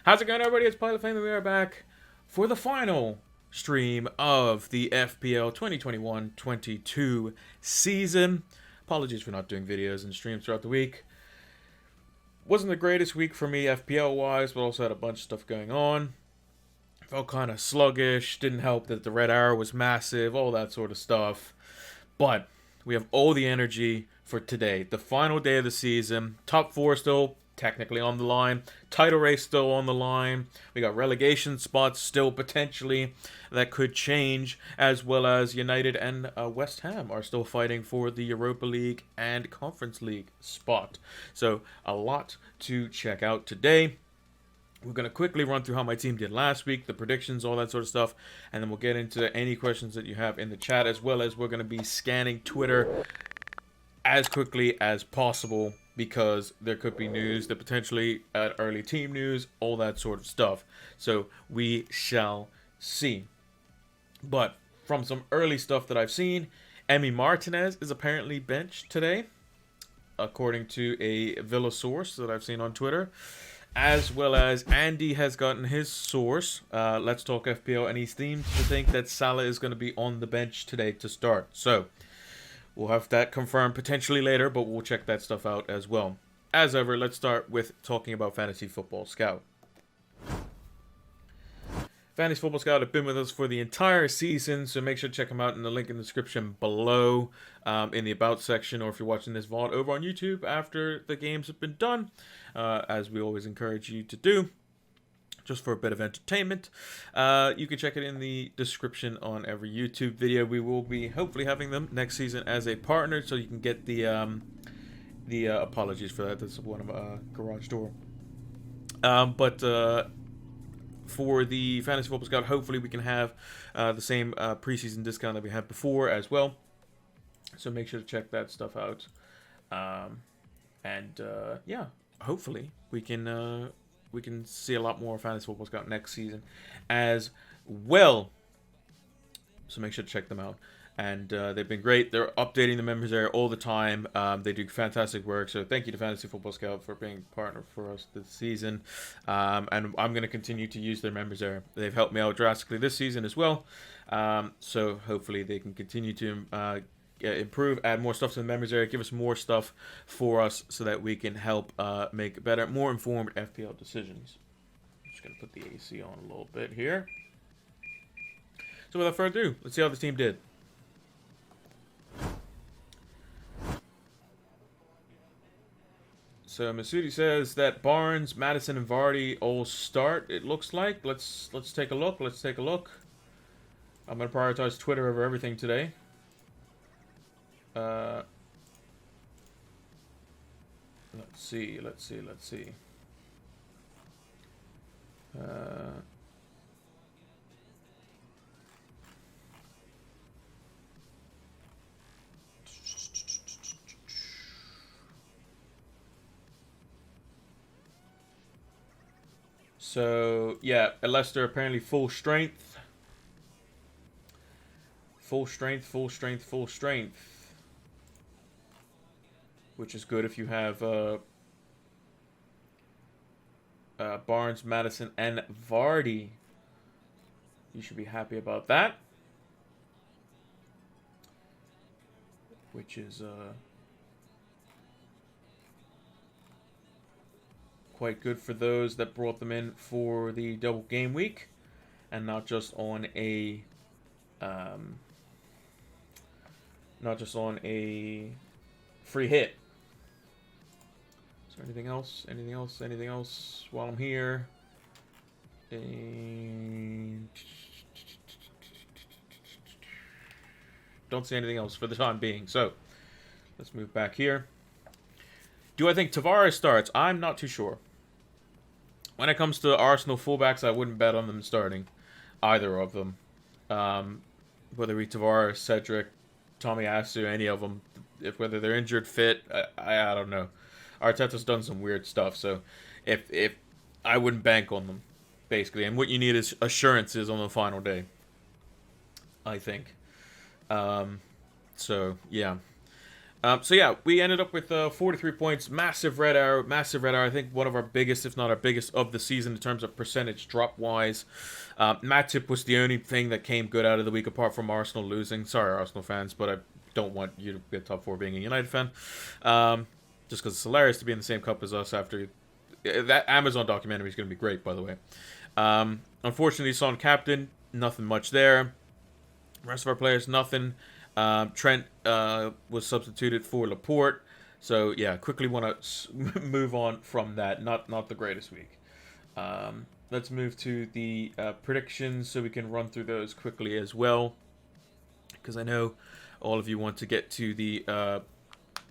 How's it going, everybody? It's Pilot Fame, and we are back for the final stream of the FPL 2021-22 season. Apologies for not doing videos and streams throughout the week. Wasn't the greatest week for me FPL-wise, but also had a bunch of stuff going on. Felt kind of sluggish. Didn't help that the red arrow was massive, all that sort of stuff. But we have all the energy for today. The final day of the season. Top 4 still technically on the line. Title race still on the line. We got relegation spots still potentially that could change, as well as United and West Ham are still fighting for the Europa League and Conference League spot. So a lot to check out today. We're going to quickly run through how my team did last week, the predictions, all that sort of stuff, and then we'll get into any questions that you have in the chat, as well as we're going to be scanning Twitter as quickly as possible because there could be news that potentially early team news, all that sort of stuff. So we shall see. But from some early stuff that I've seen, Emi Martinez is apparently benched today, according to a Villa source that I've seen on Twitter. As well as Andy has gotten his source, Let's Talk FPL, and he seems to think that Salah is going to be on the bench today to start. So we'll have that confirmed potentially later, but we'll check that stuff out as well. As ever, let's start with talking about Fantasy Football Scout. Fantasy Football Scout have been with us for the entire season, so make sure to check them out in the link in the description below, in the About section, or if you're watching this VOD over on YouTube after the games have been done, as we always encourage you to do, just for a bit of entertainment. You can check it in the description on every YouTube video. We will be hopefully having them next season as a partner, so you can get the apologies for that. That's one of a garage door. For the Fantasy Football Scout, hopefully we can have the same preseason discount that we had before as well. So make sure to check that stuff out. Yeah, hopefully we can see a lot more Fantasy Football Scout next season as well. So make sure to check them out. And they've been great. They're updating the members area all the time. They do fantastic work. So thank you to Fantasy Football Scout for being a partner for us this season. And I'm going to continue to use their members area. They've helped me out drastically this season as well. So hopefully they can continue to improve, add more stuff to the members area, give us more stuff for us so that we can help make better, more informed FPL decisions. I'm just going to put the AC on a little bit here. So without further ado, let's see how this team did. So Masudi says that Barnes, Madison, and Vardy all start. It looks like. Let's take a look. Let's take a look. I'm gonna prioritize Twitter over everything today. Let's see. So, yeah, Leicester apparently full strength. Full strength. Which is good if you have Barnes, Madison, and Vardy. You should be happy about that. Which is quite good for those that brought them in for the double game week and not just on a free hit. Is there anything else? Anything else while I'm here? Don't see anything else for the time being. So let's move back here. Do I think Tavares starts? I'm not too sure. When it comes to Arsenal fullbacks, I wouldn't bet on them starting. Either of them. Whether it be Tavares, Cedric, Tomiyasu, any of them. Whether they're injured, fit, I don't know. Arteta's done some weird stuff, so if I wouldn't bank on them, basically. And what you need is assurances on the final day, I think. So, yeah. So yeah, we ended up with 43 points. Massive red arrow. Massive red arrow. I think one of our biggest, if not our biggest, of the season in terms of percentage drop wise. Matip was the only thing that came good out of the week, apart from Arsenal losing. Sorry, Arsenal fans, but I don't want you to be a top four being a United fan. Just because it's hilarious to be in the same cup as us after that Amazon documentary is going to be great, by the way. Unfortunately, Son captain, nothing much there. Rest of our players, nothing. Trent was substituted for Laporte. So yeah, quickly want to move on from that. Not the greatest week. Let's move to the predictions so we can run through those quickly as well, because I know all of you want to get to the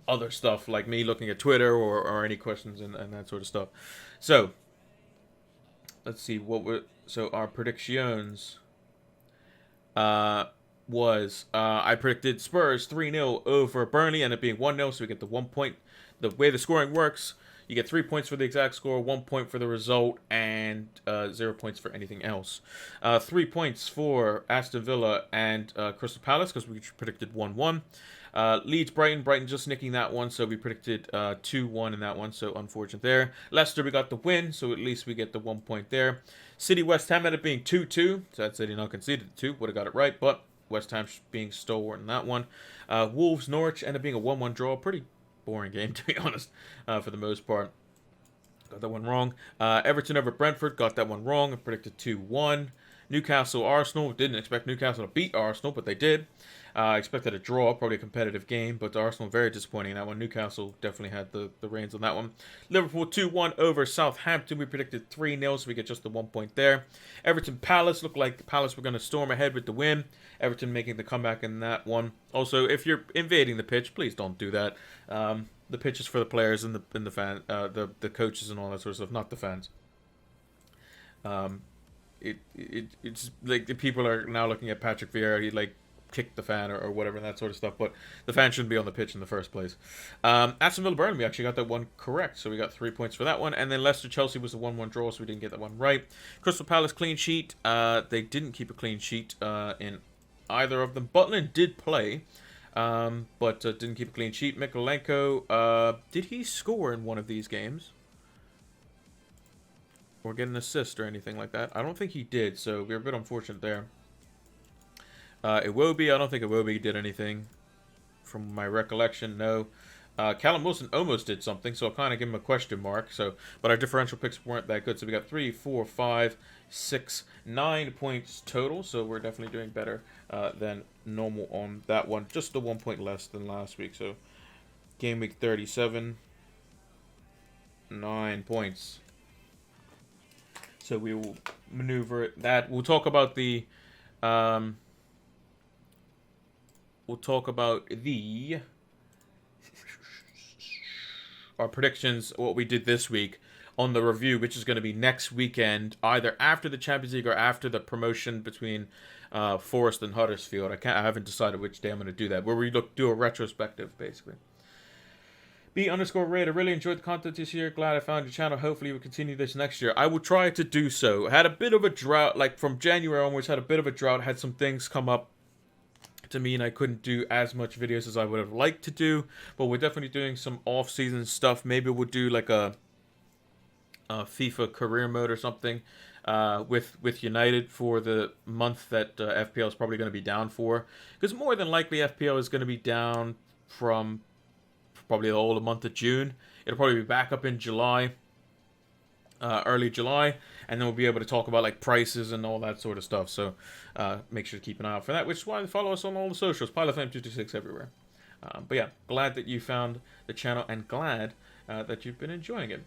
other stuff, like me looking at Twitter or any questions and that sort of stuff. So let's see what we're. So our predictions was I predicted Spurs 3-0 over Burnley, ended up being 1-0, so we get the 1 point. The way the scoring works, you get 3 points for the exact score, 1 point for the result, and 0 points for anything else. 3 points for Aston Villa and Crystal Palace, because we predicted 1-1. Leeds, Brighton just nicking that one, so we predicted 2-1 in that one, so unfortunate there. Leicester, we got the win, so at least we get the 1 point there. City, West Ham ended up being 2-2, so that City not conceded 2, would have got it right, but West Ham being stalwart in that one. Wolves, Norwich ended up being a 1-1 draw, pretty boring game, to be honest, for the most part. Got that one wrong. Everton over Brentford, got that one wrong. I predicted 2-1. Newcastle, Arsenal. Didn't expect Newcastle to beat Arsenal, but they did. I expected a draw, probably a competitive game, but Arsenal very disappointing in that one. Newcastle definitely had the reins on that one. Liverpool 2-1 over Southampton. We predicted 3-0, so we get just the 1 point there. Everton Palace, looked like Palace were going to storm ahead with the win. Everton making the comeback in that one. Also, if you're invading the pitch, please don't do that. The pitch is for the players and the fan, the coaches and all that sort of stuff, not the fans. It's like the people are now looking at Patrick Vieira. He like kicked the fan or whatever and that sort of stuff, but the fan shouldn't be on the pitch in the first place. Aston Villa Burnley, we actually got that one correct, so we got 3 points for that one. And then Leicester Chelsea was a 1-1 draw, so we didn't get that one right. Crystal Palace clean sheet. They didn't keep a clean sheet in either of them. Butland did play, but didn't keep a clean sheet. Mikolenko, did he score in one of these games? Or get an assist or anything like that? I don't think he did, so we're a bit unfortunate there. Iwobi, I don't think Iwobi did anything. From my recollection, no. Callum Wilson almost did something, so I'll kind of give him a question mark. So, but our differential picks weren't that good, so we got 3, 4, 5, 6, 9 points total. So we're definitely doing better than normal on that one. Just the 1 point less than last week. So, game week 37, 9 points. So we will maneuver that. We'll talk about the. We'll talk about our predictions, what we did this week on the review, which is going to be next weekend, either after the Champions League or after the promotion between Forest and Huddersfield. I haven't decided which day I'm going to do that, where we do a retrospective, basically. B_Raid, I really enjoyed the content this year. Glad I found your channel. Hopefully we'll continue this next year. I will try to do so. Had a bit of a drought, like from January onwards, had a bit of a drought, had some things come up to me, and I couldn't do as much videos as I would have liked to do, but we're definitely doing some off-season stuff. Maybe we'll do like a FIFA career mode or something with United for the month that FPL is probably going to be down for, because more than likely FPL is going to be down from probably the whole month of June. It'll probably be back up in July, early July, and then we'll be able to talk about like prices and all that sort of stuff. So make sure to keep an eye out for that, which is why follow us on all the socials, PileFM226 everywhere. But yeah, glad that you found the channel and glad that you've been enjoying it.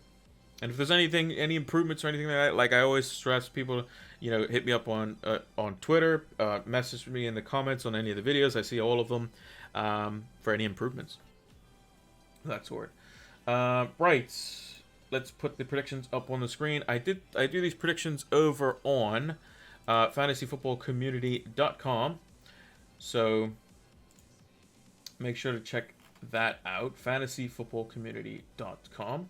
And if there's any improvements or anything like that, like I always stress, people, hit me up on Twitter, message me in the comments on any of the videos. I see all of them for any improvements. That sort. Right. Let's put the predictions up on the screen. I do these predictions over on fantasyfootballcommunity.com. So make sure to check that out. fantasyfootballcommunity.com.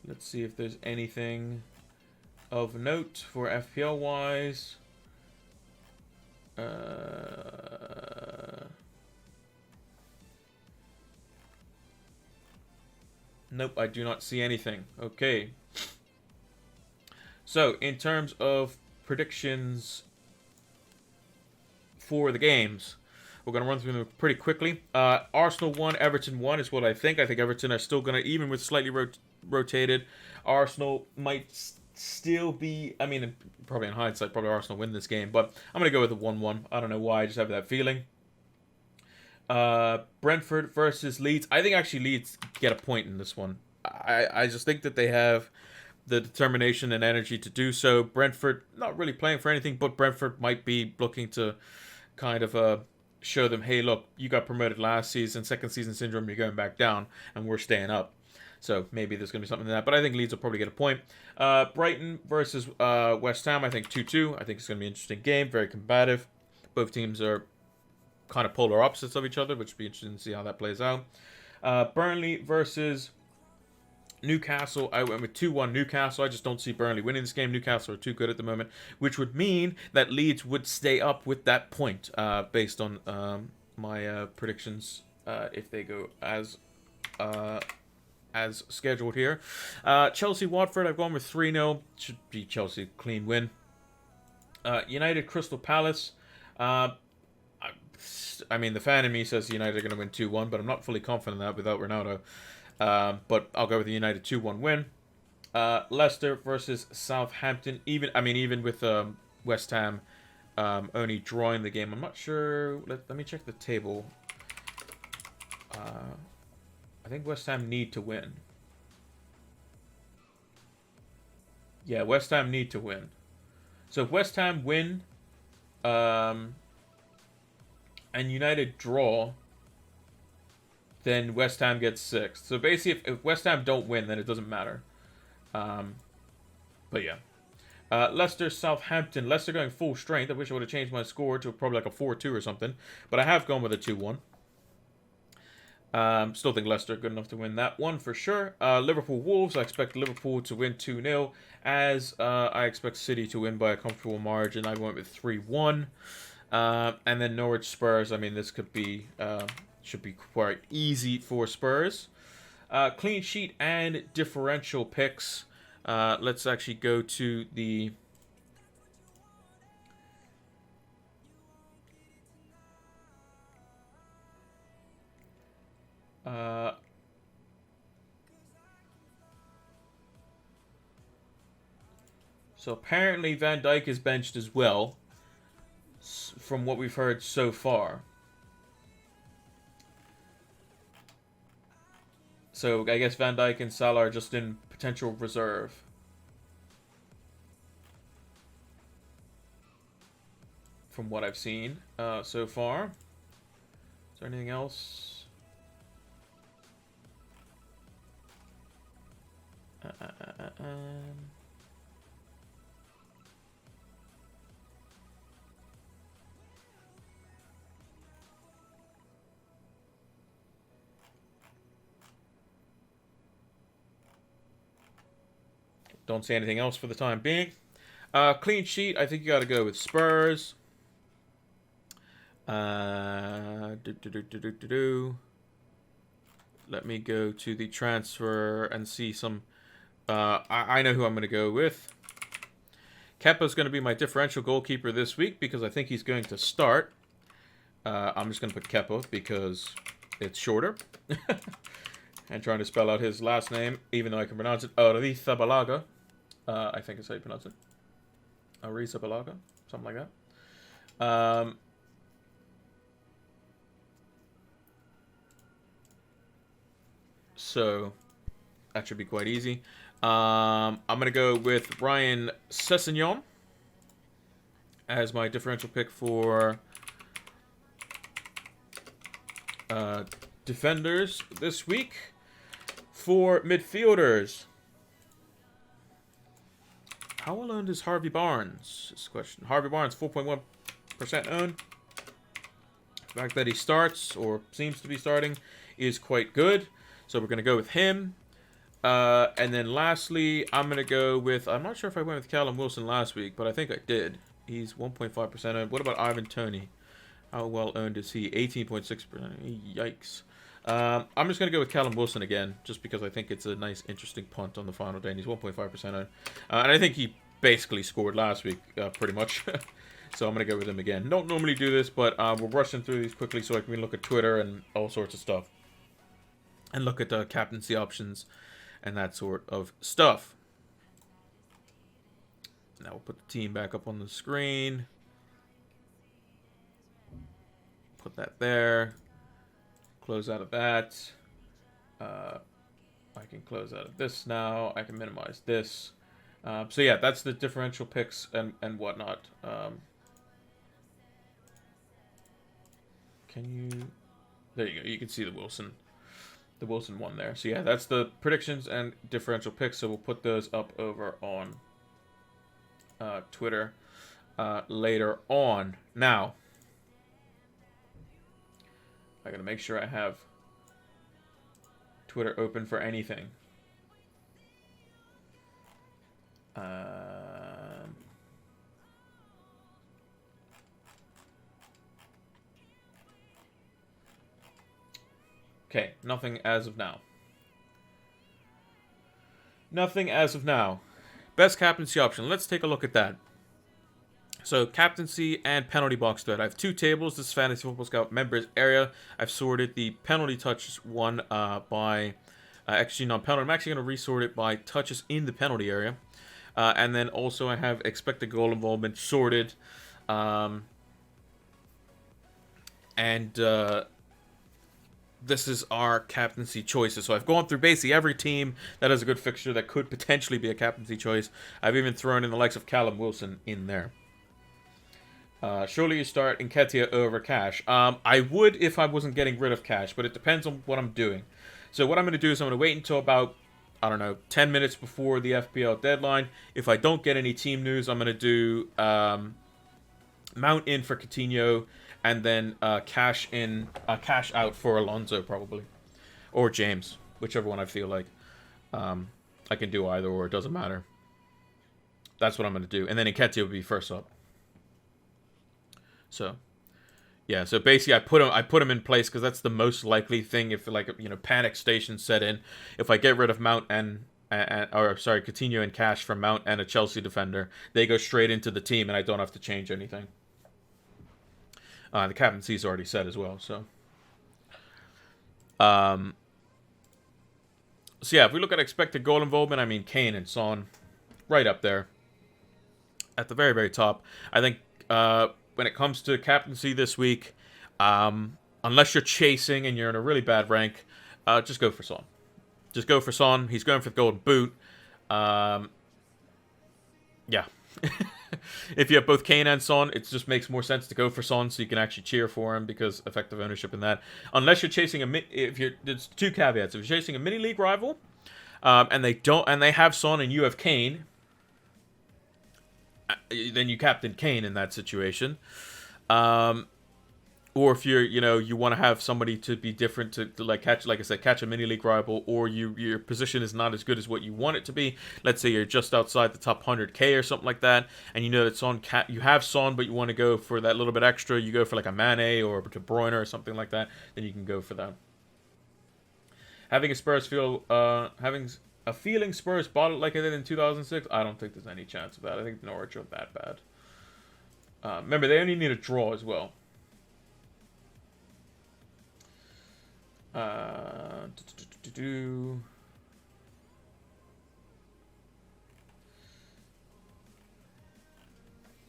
Let's see if there's anything of note for FPL wise. Nope, I do not see anything. Okay. So, in terms of predictions for the games, we're going to run through them pretty quickly. Arsenal 1, Everton 1 is what I think. I think Everton are still going to, even with slightly rotated, Arsenal might still be, I mean, probably in hindsight, probably Arsenal win this game, but I'm going to go with a 1-1. I don't know why, I just have that feeling. Brentford versus Leeds. I think actually Leeds get a point in this one. I just think that they have the determination and energy to do so. Brentford not really playing for anything, but Brentford might be looking to kind of show them, hey, look, you got promoted last season, second season syndrome, you're going back down, and we're staying up. So maybe there's going to be something in that. But I think Leeds will probably get a point. Brighton versus West Ham, I think 2-2. I think it's going to be an interesting game, very combative. Both teams are kind of polar opposites of each other, which would be interesting to see how that plays out. Burnley versus Newcastle. I went with 2-1 Newcastle. I just don't see Burnley winning this game. Newcastle are too good at the moment, which would mean that Leeds would stay up with that point based on my predictions if they go as scheduled here. Chelsea-Watford, I've gone with 3-0. Should be Chelsea clean win. United Crystal Palace. I mean, the fan in me says United are going to win 2-1, but I'm not fully confident in that without Ronaldo. But I'll go with the United 2-1 win. Leicester versus Southampton. Even with West Ham only drawing the game, I'm not sure. Let me check the table. I think West Ham need to win. Yeah, West Ham need to win. So if West Ham win, and United draw, then West Ham gets 6th. So basically, if West Ham don't win, then it doesn't matter. But yeah. Leicester, Southampton. Leicester going full strength. I wish I would have changed my score to probably like a 4-2 or something. But I have gone with a 2-1. Still think Leicester good enough to win that one for sure. Liverpool Wolves. I expect Liverpool to win 2-0. As I expect City to win by a comfortable margin. I went with 3-1. And then Norwich Spurs. I mean, this could be should be quite easy for Spurs. Clean sheet and differential picks. Let's actually go to the so apparently Van Dijk is benched as well, from what we've heard so far. So I guess Van Dijk and Salah are just in potential reserve. From what I've seen so far. Is there anything else? Don't see anything else for the time being. Clean sheet, I think you got to go with Spurs. Let me go to the transfer and see some. I know who I'm going to go with. Kepa's going to be my differential goalkeeper this week because I think he's going to start. I'm just going to put Kepa because it's shorter. And trying to spell out his last name, even though I can pronounce it. Arrizabalaga. I think is how you pronounce it. Arrizabalaga. Something like that. So that should be quite easy. I'm going to go with Ryan Sessegnon as my differential pick for defenders this week. For midfielders, how well owned is Harvey Barnes? This question. Harvey Barnes, 4.1% owned. The fact that he starts, or seems to be starting, is quite good. So we're going to go with him. And then lastly, I'm going to go with... I'm not sure if I went with Callum Wilson last week, but I think I did. He's 1.5% owned. What about Ivan Toney? How well owned is he? 18.6%. Yikes. I'm just going to go with Callum Wilson again, just because I think it's a nice, interesting punt on the final day, and he's 1.5% owned. And I think he basically scored last week, pretty much. So I'm going to go with him again. Don't normally do this, but we're rushing through these quickly so I can look at Twitter and all sorts of stuff. And look at captaincy options and that sort of stuff. Now we'll put the team back up on the screen. Put that there. Close out of that. I can close out of this now. I can minimize this. So yeah, that's the differential picks and whatnot. Can you... There you go. You can see the Wilson one there. So yeah, that's the predictions and differential picks. So we'll put those up over on Twitter later on. Now, I gotta make sure I have Twitter open for anything. Okay, nothing as of now. Nothing as of now. Best captaincy option. Let's take a look at that. So, captaincy and penalty box thread. I have two tables. This is Fantasy Football Scout members area. I've sorted the penalty touches one by XG non-penalty. I'm actually going to resort it by touches in the penalty area. And then also I have expected goal involvement sorted. This is our captaincy choices. So I've gone through basically every team that has a good fixture that could potentially be a captaincy choice. I've even thrown in the likes of Callum Wilson in there. Surely you start Nketiah over Cash. I would if I wasn't getting rid of Cash, but it depends on what I'm doing. So what I'm going to do is I'm going to wait until about, I don't know, 10 minutes before the FPL deadline. If I don't get any team news, I'm going to do Mount in for Coutinho, and then cash out for Alonso probably, or James, whichever one I feel like. I can do either or, it doesn't matter. That's what I'm going to do, and then Nketiah will be first up. So, yeah. So basically, I put him in place because that's the most likely thing. If panic station set in, if I get rid of Mount Coutinho and Cash from Mount and a Chelsea defender, they go straight into the team, and I don't have to change anything. The captaincy's already set as well. So, yeah, if we look at expected goal involvement, I mean Kane and Son, right up there, at the very, very top. I think when it comes to captaincy this week, unless you're chasing and you're in a really bad rank, just go for Son. Just go for Son. He's going for the golden boot. Yeah. If you have both Kane and Son, it just makes more sense to go for Son so you can actually cheer for him because effective ownership in that. Unless you're chasing there's two caveats. If you're chasing a mini league rival, and they have Son and you have Kane, then you captain Kane in that situation. Or if you want to have somebody to be different to catch, like I said, catch a mini league rival, or your position is not as good as what you want it to be. Let's say you're just outside the top 100K or something like that, and you know that you have Son, but you want to go for that little bit extra. You go for like a Mane or De Bruyne or something like that. Then you can go for that. Having a feeling Spurs bought it like I did in 2006. I don't think there's any chance of that. I think Norwich are that bad. Remember, they only need a draw as well.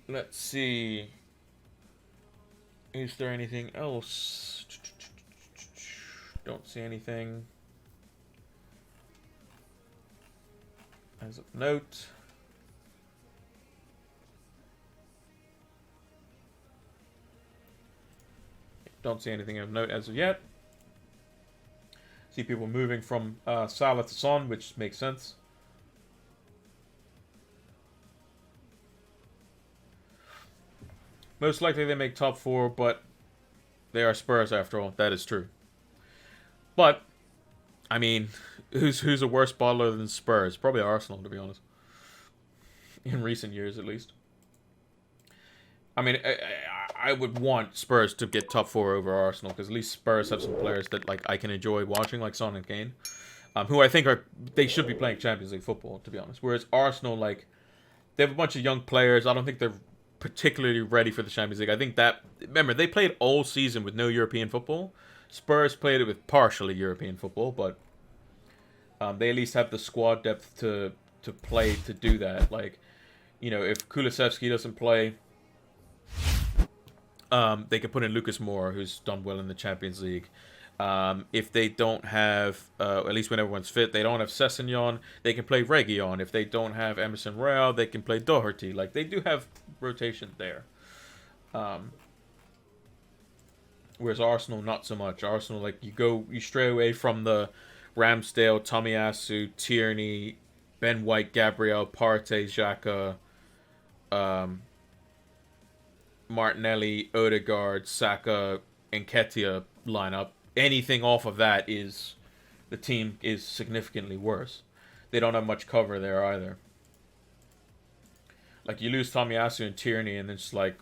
Let's see. Is there anything else? Don't see anything as of note. Don't see anything of note as of yet. See people moving from Salah to Son, which makes sense. Most likely they make top 4, but they are Spurs after all. That is true. But, I mean, who's a worse baller than Spurs? Probably Arsenal, to be honest. In recent years, at least. I mean, I would want Spurs to get top 4 over Arsenal, because at least Spurs have some players that like I can enjoy watching, like Son and Kane, who I think they should be playing Champions League football, to be honest. Whereas Arsenal, like, they have a bunch of young players. I don't think they're particularly ready for the Champions League. I think that, remember, they played all season with no European football. Spurs played it with partially European football, but they at least have the squad depth to play to do that. Like, you know, if Kulusevski doesn't play, they could put in Lucas Moura, who's done well in the Champions League. If they don't have, at least when everyone's fit, they don't have Sessegnon, they can play Reguilon. If they don't have Emerson Royal, they can play Doherty. Like, they do have rotation there. Whereas Arsenal, not so much. Arsenal, like, you stray away from the Ramsdale, Tomiyasu, Tierney, Ben White, Gabriel, Partey, Xhaka, Martinelli, Odegaard, Saka, Nketiah lineup. Anything off of that is, the team is significantly worse. They don't have much cover there either. Like, you lose Tomiyasu and Tierney, and it's like,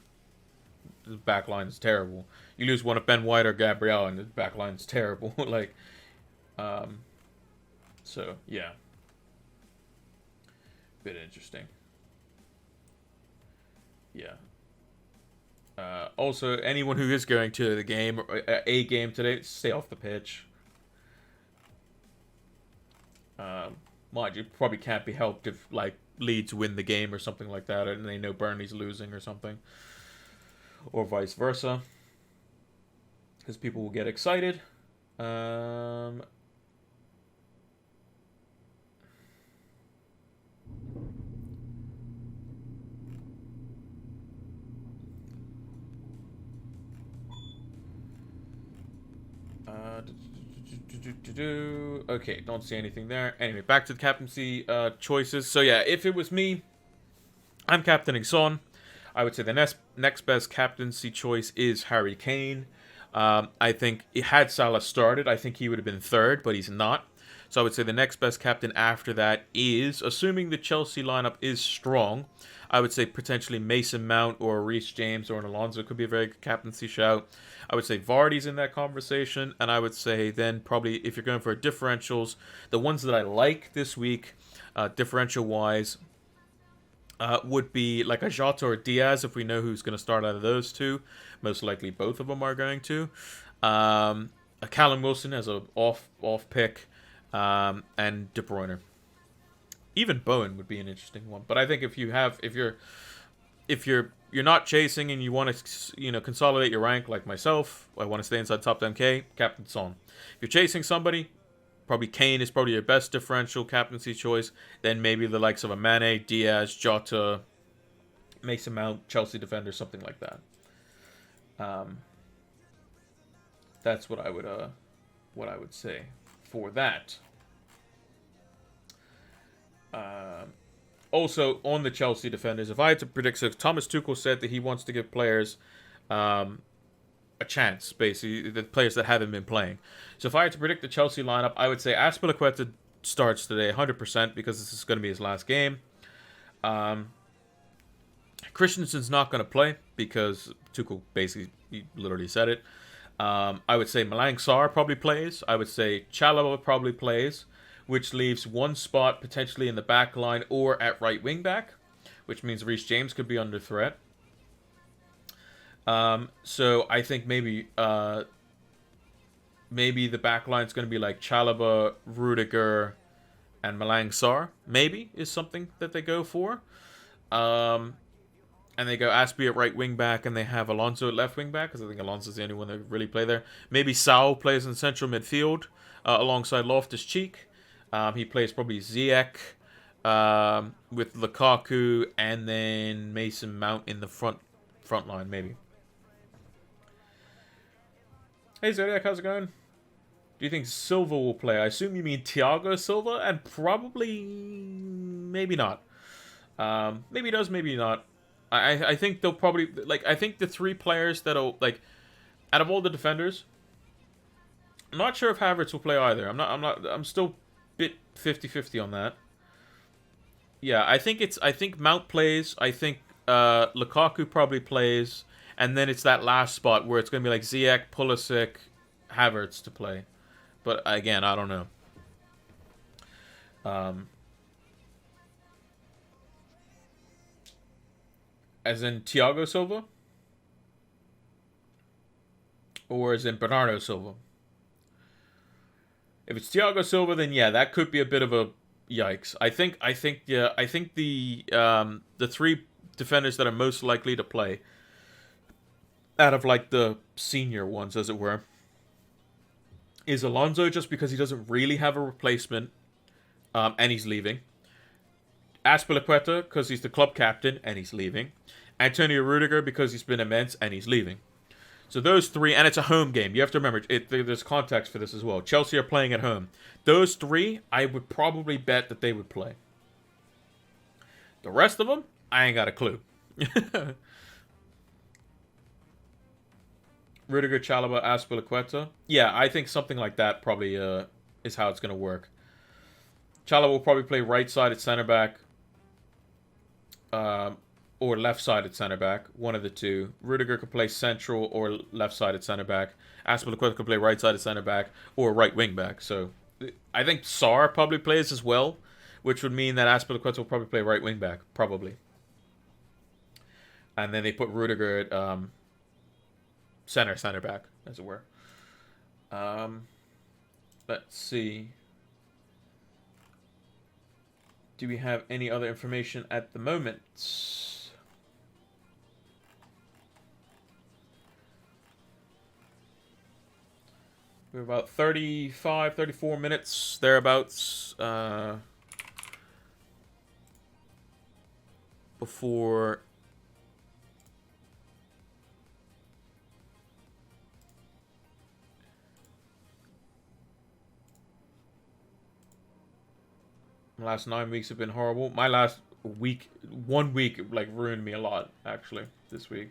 the back line is terrible. You lose one of Ben White or Gabriel, and the back line is terrible. Like, so, yeah. Bit interesting. Yeah. Also, anyone who is going to the game, or a game today, stay off the pitch. Mind you, probably can't be helped if, like, Leeds win the game or something like that, and they know Burnley's losing or something. Or vice versa. Because people will get excited. Okay, don't see anything there. Anyway, back to the captaincy choices. So yeah, if it was me, I'm captaining Son. I would say the next best captaincy choice is Harry Kane. I think had Salah started, I think he would have been third, but he's not. So I would say the next best captain after that is, assuming the Chelsea lineup is strong, I would say potentially Mason Mount or Reece James or an Alonso could be a very good captaincy shout. I would say Vardy's in that conversation, and I would say then probably if you're going for differentials, the ones that I like this week, differential-wise, would be like a Jota or Diaz, if we know who's going to start out of those two. Most likely both of them are going to. A Callum Wilson as an off pick, and De Bruyne. Even Bowen would be an interesting one. But I think if you're not chasing and you want to, consolidate your rank like myself, I want to stay inside top 10k, captain Son. If you're chasing somebody, probably Kane is probably your best differential captaincy choice. Then maybe the likes of a Mane, Diaz, Jota, Mason Mount, Chelsea defender, something like that. That's what I would say for that. Also, on the Chelsea defenders, if I had to predict, so Thomas Tuchel said that he wants to give players a chance, basically, the players that haven't been playing. So if I had to predict the Chelsea lineup, I would say Azpilicueta starts today 100% because this is going to be his last game. Christensen's not going to play because Tuchel basically literally said it. I would say Malang Sarr probably plays. I would say Chalobah probably plays, which leaves one spot potentially in the back line or at right wing back, which means Reece James could be under threat. So I think maybe the back line is going to be like Chalobah, Rudiger, and Malang Sarr. Maybe is something that they go for. And they go Aspie at right wing back, and they have Alonso at left wing back, because I think Alonso's the only one that really play there. Maybe Saul plays in central midfield alongside Loftus-Cheek. He plays probably Ziyech with Lukaku, and then Mason Mount in the front line, maybe. Hey Zodiac, how's it going? Do you think Silva will play? I assume you mean Thiago Silva, and probably maybe not. Maybe he does, maybe not. I think they'll probably, I think the three players that'll, out of all the defenders, I'm not sure if Havertz will play either. I'm still bit 50-50 on that. Yeah, I think Mount plays. I think Lukaku probably plays, and then it's that last spot where it's going to be like Ziyech, Pulisic, Havertz to play. But again, I don't know. As in Thiago Silva? Or as in Bernardo Silva? If it's Thiago Silva, then yeah, that could be a bit of a yikes. I think the three defenders that are most likely to play, out of like the senior ones, as it were, is Alonso, just because he doesn't really have a replacement, and he's leaving. Azpilicueta, because he's the club captain, and he's leaving. Antonio Rudiger, because he's been immense, and he's leaving. So those three, and it's a home game. You have to remember, there's context for this as well. Chelsea are playing at home. Those three, I would probably bet that they would play. The rest of them, I ain't got a clue. Rudiger, Chalobah, Azpilicueta. Yeah, I think something like that probably is how it's going to work. Chalobah will probably play right-sided centre-back. Or left-sided centre-back, one of the two. Rudiger could play central or left-sided centre-back. Azpilicueta could play right-sided centre-back or right wing-back. So I think Sarr probably plays as well, which would mean that Azpilicueta will probably play right wing-back, probably. And then they put Rudiger at centre-back, as it were. Let's see. Do we have any other information at the moment? We're about 35, 34 minutes, thereabouts, before my last 9 weeks have been horrible. My last week, 1 week, like, ruined me a lot, actually, this week.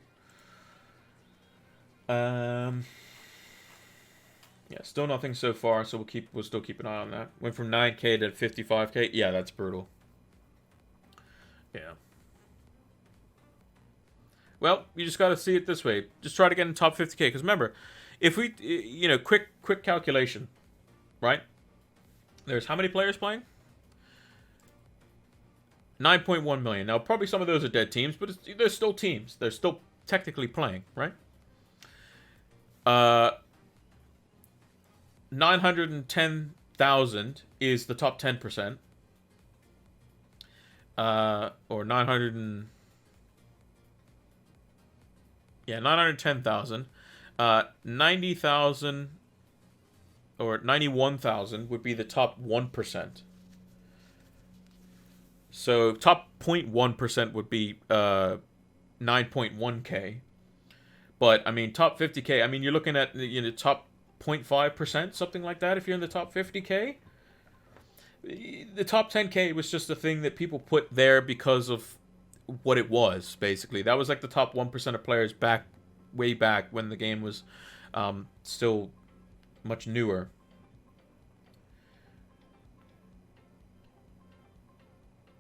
Yeah, still nothing so far, so we'll still keep an eye on that. Went from 9K to 55K. Yeah, that's brutal. Yeah. Well, you just got to see it this way. Just try to get in top 50K. Because remember, if we, quick calculation, right? There's how many players playing? 9.1 million. Now, probably some of those are dead teams, but they're still teams. They're still technically playing, right? 910,000 is the top 10%. Or 910,000. 90,000 or 91,000 would be the top 1%. So top 0.1% would be 9.1K. But I mean top 50K, I mean you're looking at top 0.5%, something like that if you're in the top 50K. The top 10K was just a thing that people put there because of what it was, basically. That was like the top 1% of players way back when the game was still much newer.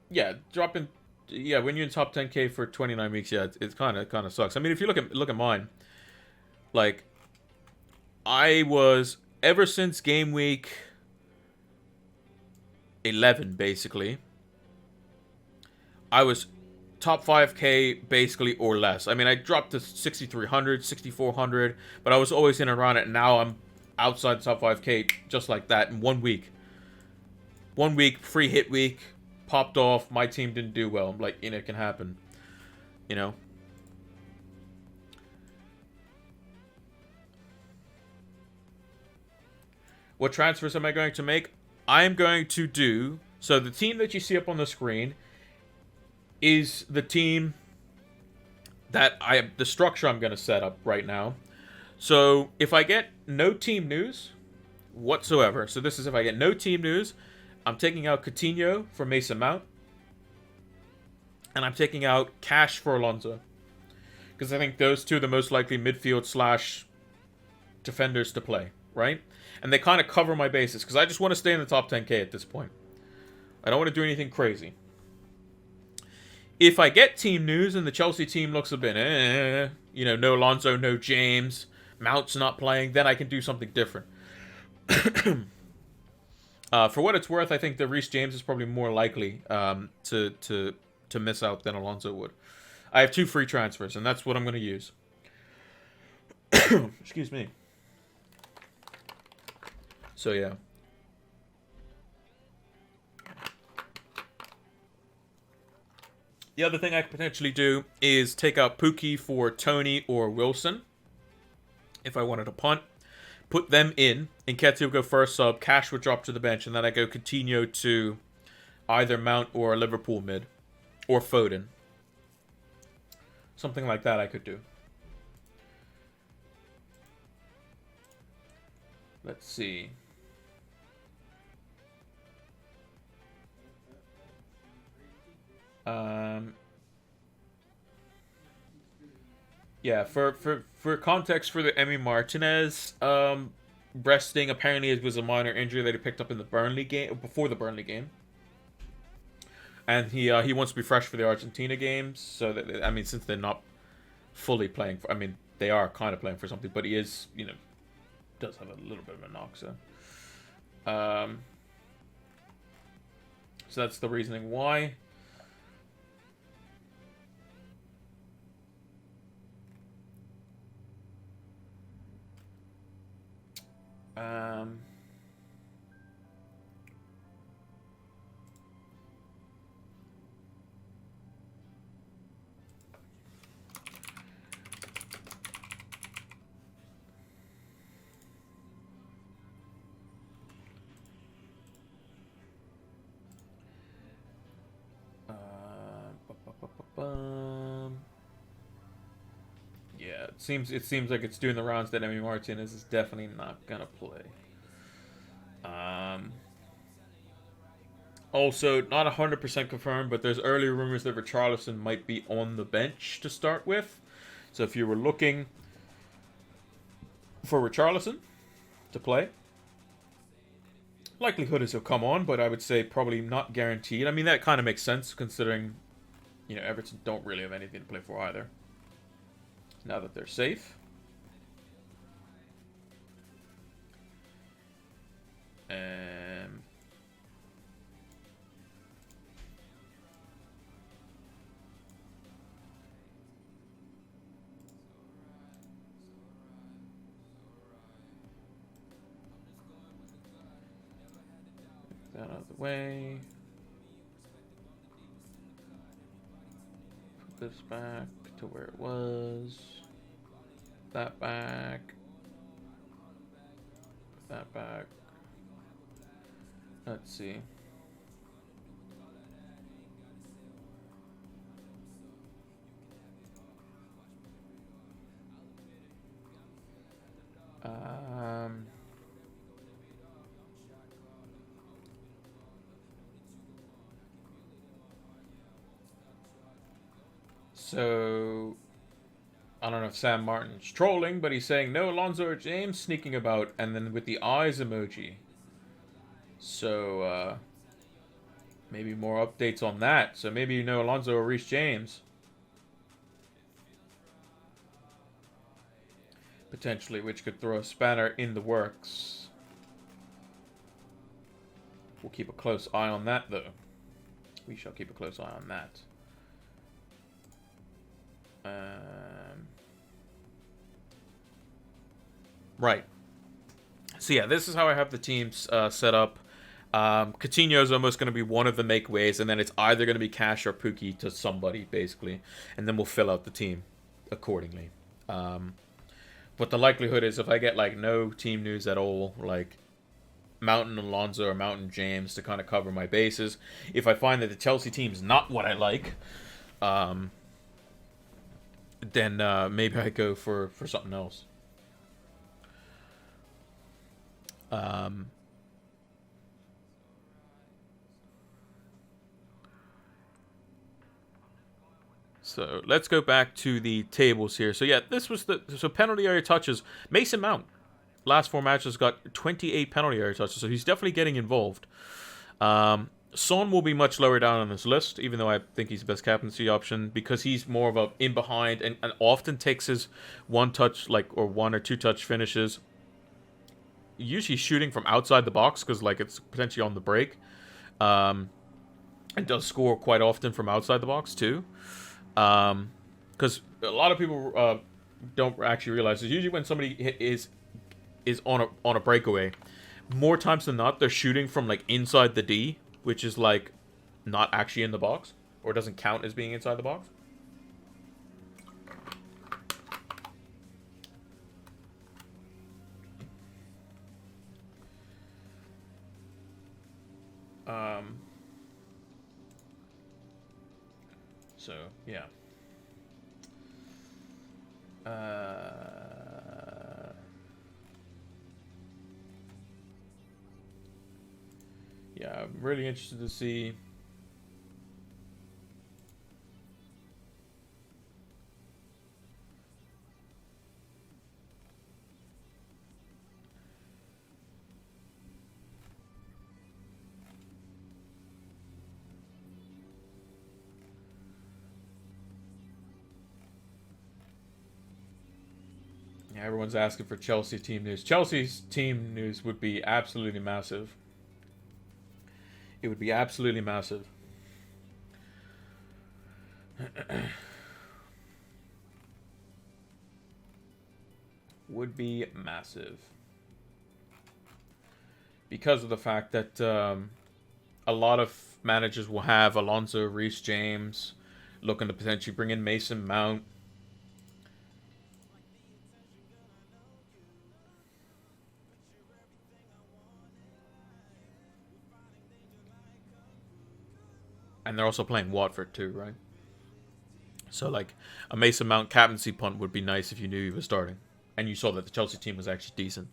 Yeah, dropping. Yeah, when you're in top 10K for 29 weeks, yeah, it's kind of sucks. I mean, if you look at mine, like I was ever since Gameweek 11, basically. I was top 5K basically or less. I mean, I dropped to 6,300, 6,400, but I was always in and around it. And now I'm outside the top 5K just like that in 1 week. 1 week, free hit week, popped off. My team didn't do well. I'm like, it can happen. What transfers am I going to make? I'm going to do... So the team that you see up on the screen is the team that the structure I'm going to set up right now. So if I get no team news whatsoever, so this is if I get no team news, I'm taking out Coutinho for Mason Mount. And I'm taking out Cash for Alonso. Because I think those two are the most likely midfield / defenders to play, right? And they kind of cover my bases, because I just want to stay in the top 10K at this point. I don't want to do anything crazy. If I get team news and the Chelsea team looks a bit, no Alonso, no James, Mount's not playing, then I can do something different. For what it's worth, I think that Reece James is probably more likely to miss out than Alonso would. I have 2 free transfers, and that's what I'm going to use. Excuse me. So, yeah. The other thing I could potentially do is take out Pukki for Tony or Wilson. If I wanted to punt. Put them in. Nketiah will go first sub. Cash would drop to the bench. And then I go Coutinho to either Mount or Liverpool mid. Or Foden. Something like that I could do. Let's see. Yeah, for context for the Emi Martinez breasting, apparently it was a minor injury that he picked up in the Burnley game, before the Burnley game. And he wants to be fresh for the Argentina games, so that, I mean, since they're not fully playing for, I mean, they are kind of playing for something, but he is, does have a little bit of a knock, so. So that's the reasoning why. Yeah, it seems like it's doing the rounds that Emi Martinez is definitely not gonna play. Also, not 100% confirmed, but there's early rumors that Richarlison might be on the bench to start with. So if you were looking for Richarlison to play, likelihood is he'll come on, but I would say probably not guaranteed. I mean, that kind of makes sense considering, Everton don't really have anything to play for either. Now that they're safe. That out of the way. Put this back to where it was. That back. Put that back. Let's see. So, I don't know if Sam Martin's trolling, but he's saying no Alonso or James sneaking about, and then with the eyes emoji. So, maybe more updates on that. So maybe Alonso or Reece James. Potentially, which could throw a spanner in the works. We'll keep a close eye on that, though. We shall keep a close eye on that. Right. So yeah, this is how I have the teams set up. Coutinho is almost going to be one of the make ways, and then it's either going to be Cash or Pukki to somebody, basically. And then we'll fill out the team accordingly. But the likelihood is if I get, no team news at all, Mountain Alonso or Mountain James to kind of cover my bases. If I find that the Chelsea team's not what I like, then maybe I go for something else. So let's go back to the tables here. So yeah, this was so penalty area touches. Mason Mount, last 4 matches got 28 penalty area touches, so he's definitely getting involved. Son will be much lower down on this list, even though I think he's the best captaincy option, because he's more of a in behind and often takes his one touch, or one or two touch finishes. Usually shooting from outside the box, because it's potentially on the break. And does score quite often from outside the box too. Because a lot of people don't actually realize is usually when somebody is on a breakaway, more times than not they're shooting from inside the D, which is not actually in the box, or doesn't count as being inside the box. So yeah. Yeah, I'm really interested to see. Yeah, everyone's asking for Chelsea team news. Chelsea's team news would be absolutely massive. It would be absolutely massive. Would be massive. Because of the fact that a lot of managers will have Alonso, Reece James, looking to potentially bring in Mason Mount. And they're also playing Watford too, right? So, a Mason Mount captaincy punt would be nice if you knew he was starting. And you saw that the Chelsea team was actually decent.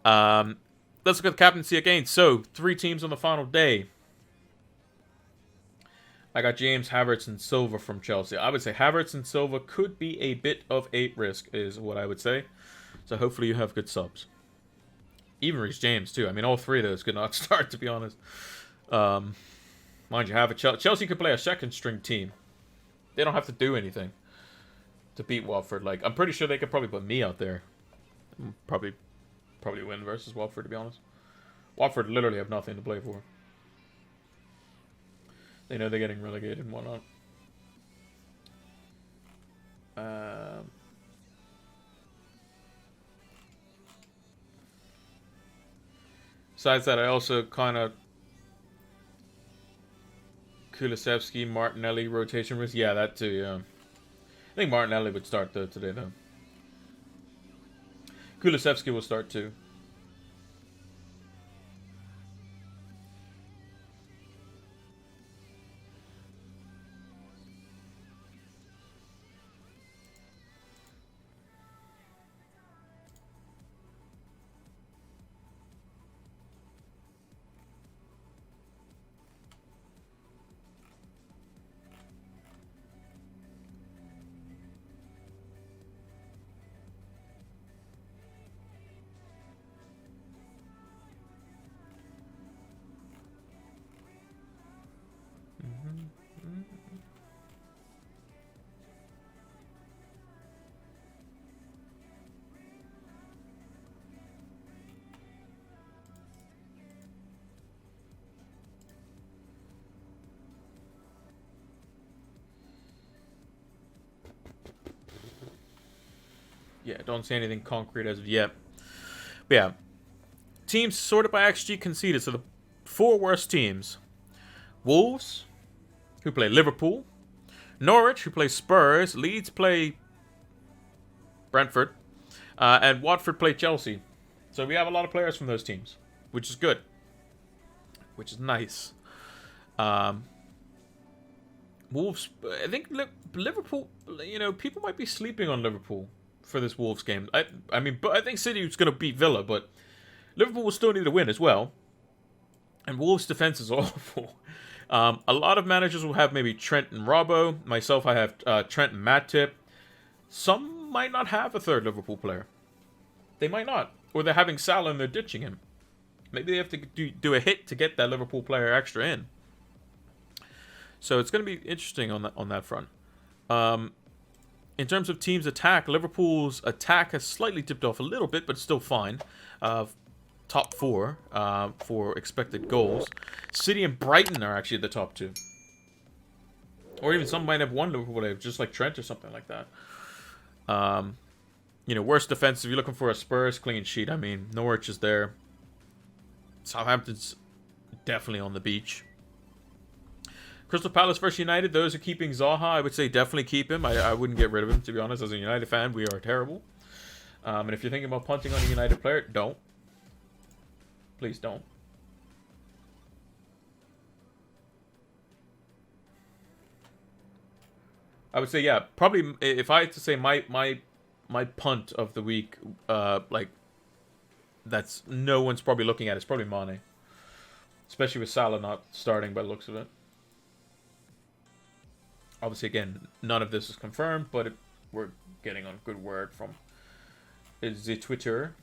Let's look at the captaincy again. So, 3 teams on the final day. I got James, Havertz, and Silva from Chelsea. I would say Havertz and Silva could be a bit of a risk, is what I would say. So, hopefully you have good subs. Even Reece James, too. I mean, all 3 of those could not start, to be honest. Mind you, Chelsea could play a second-string team. They don't have to do anything to beat Watford. I'm pretty sure they could probably put me out there. Probably win versus Watford, to be honest. Watford literally have nothing to play for. They know they're getting relegated and whatnot. Besides that, I also kind of Kulusevski, Martinelli rotation risk. Yeah, that too, yeah. I think Martinelli would start today, though. Kulusevski will start too. Yeah, don't see anything concrete as of yet. But yeah, teams sorted by XG conceded. So the 4 worst teams: Wolves, who play Liverpool; Norwich, who play Spurs; Leeds play Brentford; and Watford play Chelsea. So we have a lot of players from those teams, which is good, which is nice. Wolves, I think Liverpool. People might be sleeping on Liverpool for this Wolves game. I mean, but I think City is going to beat Villa, but Liverpool will still need a win as well. And Wolves' defense is awful. A lot of managers will have maybe Trent and Robbo. Myself, I have Trent and Matip. Some might not have a third Liverpool player. They might not. Or they're having Salah and they're ditching him. Maybe they have to do a hit to get that Liverpool player extra in. So it's going to be interesting on that front. In terms of teams' attack, Liverpool's attack has slightly dipped off a little bit, but still fine. Top 4 for expected goals. City and Brighton are actually the top 2. Or even some might have one Liverpool player, just like Trent or something like that. Worst defense, if you're looking for a Spurs clean sheet, I mean, Norwich is there. Southampton's definitely on the beach. Crystal Palace versus United, those are keeping Zaha. I would say definitely keep him. I wouldn't get rid of him, to be honest. As a United fan, we are terrible. And if you're thinking about punting on a United player, don't. Please don't. I would say, yeah, probably if I had to say my punt of the week, that's no one's probably looking at, it's probably Mane. Especially with Salah not starting by the looks of it. Obviously, again, none of this is confirmed, but we're getting on good word from the Twitter.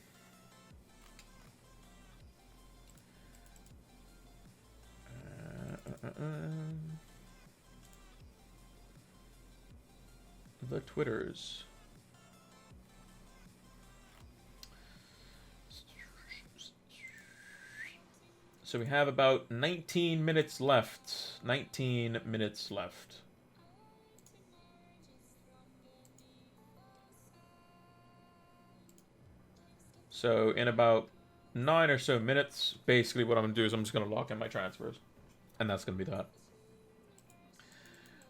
The Twitters. So we have about 19 minutes left. 19 minutes left. So in about 9 or so minutes, basically what I'm going to do is I'm just going to lock in my transfers. And that's going to be that.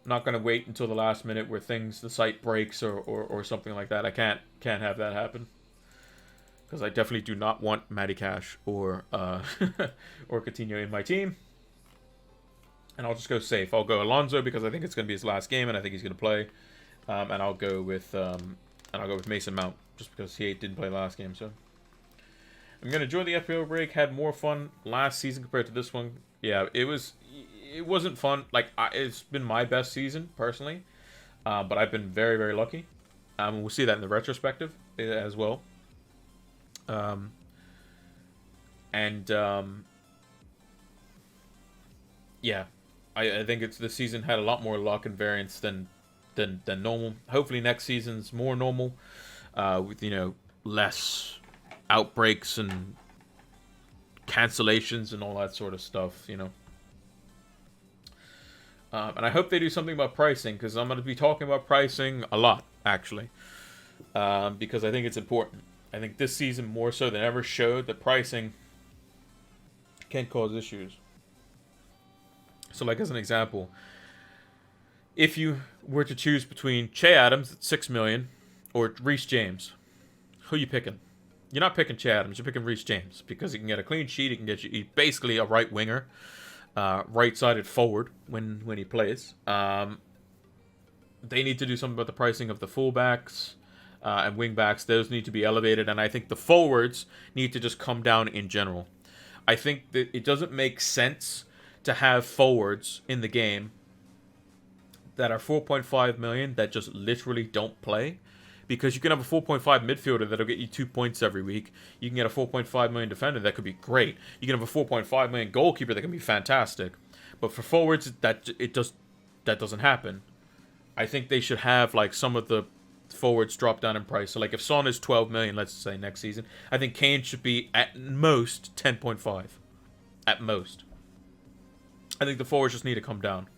I'm not going to wait until the last minute where the site breaks or something like that. I can't have that happen. Because I definitely do not want Matty Cash or Coutinho in my team. And I'll just go safe. I'll go Alonso because I think it's going to be his last game and I think he's going to play. And I'll go with Mason Mount just because he didn't play last game. So I'm going to enjoy the FPL break. Had more fun last season compared to this one. Yeah, it wasn't fun. Like it's been my best season personally, but I've been very, very lucky. We'll see that in the retrospective as well. Yeah, I think this season had a lot more luck and variance than normal. Hopefully next season's more normal, with less outbreaks and cancellations and all that sort of stuff. And I hope they do something about pricing because I'm going to be talking about pricing a lot actually, because I think it's important. I think this season more so than ever showed that pricing can cause issues. So like as an example, if you were to choose between Che Adams at 6 million or Reece James, who are you picking? You're not picking Che Adams, you're picking Reece James because he can get a clean sheet, he can get you basically a right winger, right-sided forward when he plays. They need to do something about the pricing of the fullbacks. And wingbacks, those need to be elevated, and I think the forwards need to just come down in general. I think that it doesn't make sense to have forwards in the game that are 4.5 million that just literally don't play, because you can have a 4.5 midfielder that'll get you 2 points every week. You can get a 4.5 million defender that could be great. You can have a 4.5 million goalkeeper that can be fantastic. But for forwards, that doesn't happen. I think they should have like some of the forwards drop down in price. So like if Son is 12 million, let's say next season, I think Kane should be at most 10.5. At most. I think the forwards just need to come down,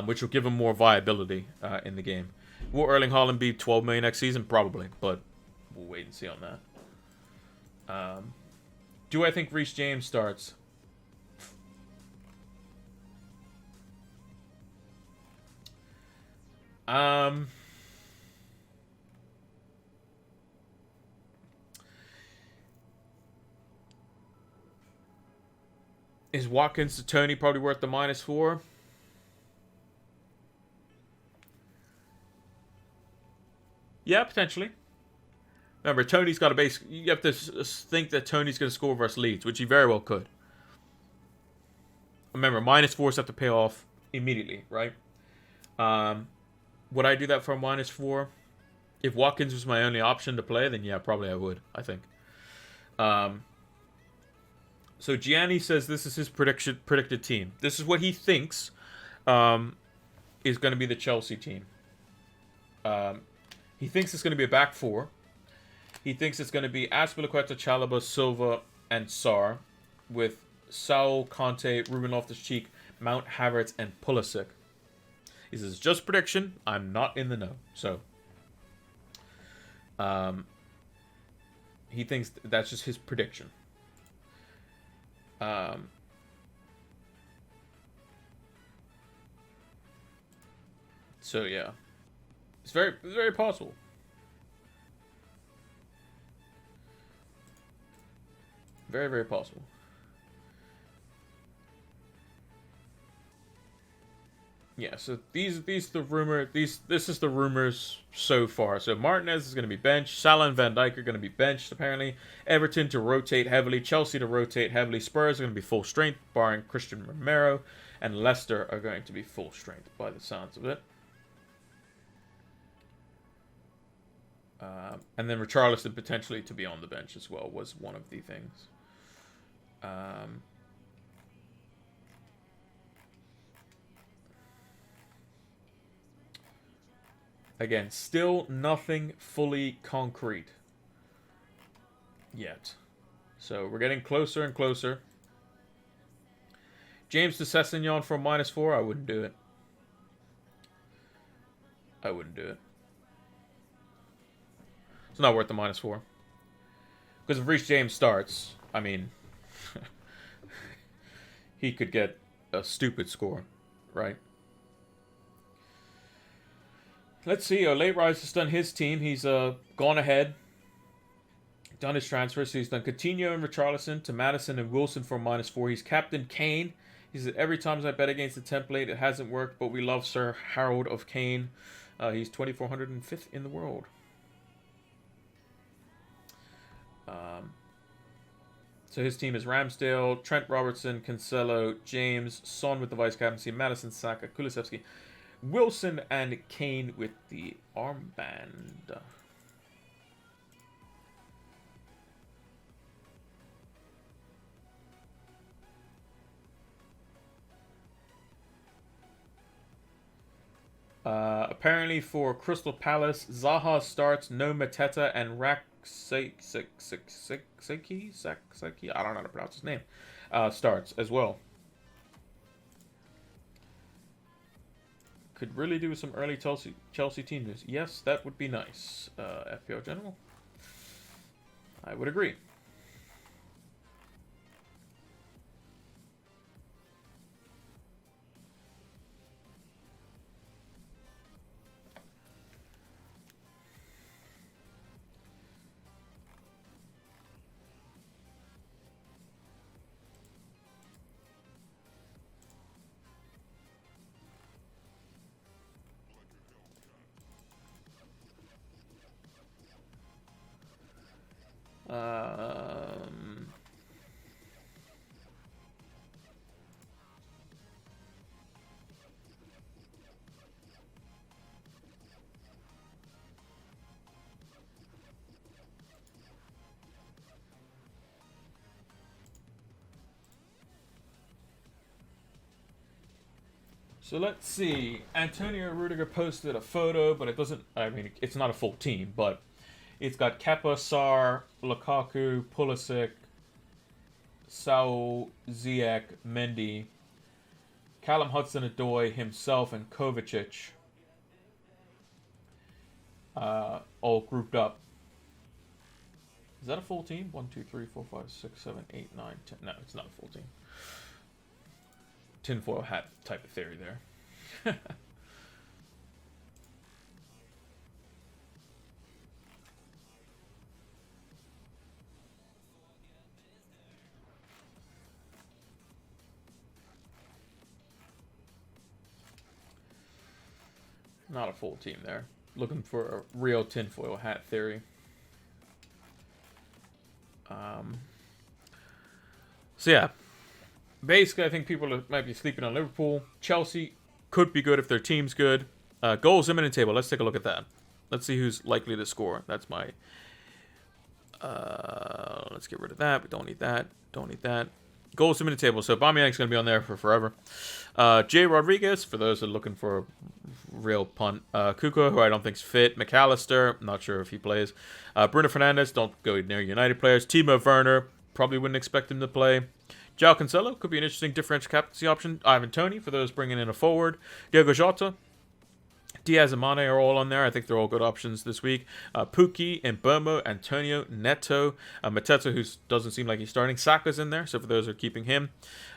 which will give them more viability in the game. Will Erling Haaland be 12 million next season? Probably, but we'll wait and see on that. Do I think Reece James starts? Is Watkins to Tony probably worth the -4? Yeah, potentially. Remember, Tony's got a base. You have to think that Tony's going to score versus Leeds, which he very well could. Remember, -4s have to pay off immediately, right? Would I do that for a -4? If Watkins was my only option to play, then yeah, probably I would, I think. So Gianni says this is his predicted team. This is what he thinks is going to be the Chelsea team. He thinks it's going to be a back four. He thinks it's going to be Azpilicueta, Chalobah, Silva, and Sarr, with Saul, Conte, Ruben Loftus-Cheek, Mount, Havertz, and Pulisic. He says, just prediction. I'm not in the know. So, he thinks that's just his prediction. So yeah, it's very possible. Very possible. Yeah, so this is the rumors so far. So Martinez is going to be benched. Salah and Van Dijk are going to be benched, apparently. Everton to rotate heavily. Chelsea to rotate heavily. Spurs are going to be full strength, barring Christian Romero. And Leicester are going to be full strength, by the sounds of it. And then Richarlison potentially to be on the bench as well was one of the things. Again, still nothing fully concrete yet. So we're getting closer and closer. James de Sessignon for -4. I wouldn't do it. I wouldn't do it. It's not worth the -4. Because if Reece James starts, I mean, he could get a stupid score, right? Let's see. Late Rise has done his team. He's gone ahead, done his transfers. So he's done Coutinho and Richarlison to Maddison and Wilson for -4. He's captained Kane. He said, every time I bet against the template, it hasn't worked, but we love Sir Harold of Kane. He's 2405th in the world. So his team is Ramsdale, Trent Robertson, Cancelo, James, Son with the vice captaincy, Maddison, Saka, Kulusevski, Wilson, and Kane with the armband. Apparently for Crystal Palace, Zaha starts, no Mateta, and Saki, I don't know how to pronounce his name, starts as well. Could really do some early Chelsea team news. Yes, that would be nice. FPL General, I would agree. So let's see. Antonio Rudiger posted a photo, but it doesn't. I mean, it's not a full team, but it's got Kepa, Sarr, Lukaku, Pulisic, Saul, Ziyech, Mendy, Callum Hudson-Odoi himself, and Kovacic, all grouped up. Is that a full team? 1, 2, 3, 4, 5, 6, 7, 8, 9, 10. No, it's not a full team. Tinfoil hat type of theory there. Not a full team there. Looking for a real tinfoil hat theory. So yeah. Basically, I think people might be sleeping on Liverpool. Chelsea could be good if their team's good. Goals imminent table. Let's take a look at that. Let's see who's likely to score. That's my... let's get rid of that. We don't need that. Don't need that. Goals to minute table. So Aubameyang's going to be on there for forever. Jay Rodriguez, for those that are looking for a real punt. Kuko, who I don't think's fit. McAllister, not sure if he plays. Bruno Fernandes, don't go near United players. Timo Werner, probably wouldn't expect him to play. João Cancelo, could be an interesting differential captaincy option. Ivan Toney, for those bringing in a forward. Diogo Jota. Diaz and Mane are all on there. I think they're all good options this week. Pukki, Mbeumo, Antonio, Neto, Mateta, who doesn't seem like he's starting. Saka's in there, so for those who are keeping him.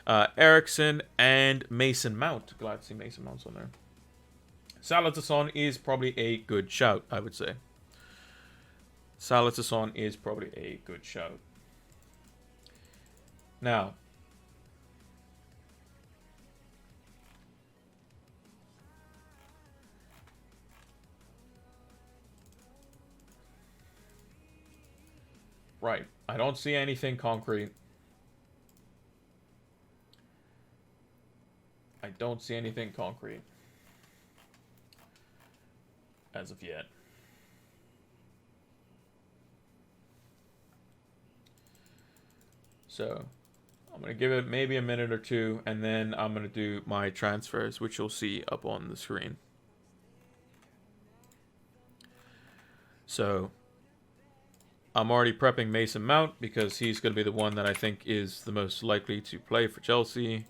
Ericsson and Mason Mount. Glad to see Mason Mount's on there. Salah to Son is probably a good shout, I would say. Salah to Son is probably a good shout. Now, right. I don't see anything concrete. I don't see anything concrete as of yet. So, I'm going to give it maybe a minute or two, and then I'm going to do my transfers, which you'll see up on the screen. So, I'm already prepping Mason Mount because he's going to be the one that I think is the most likely to play for Chelsea.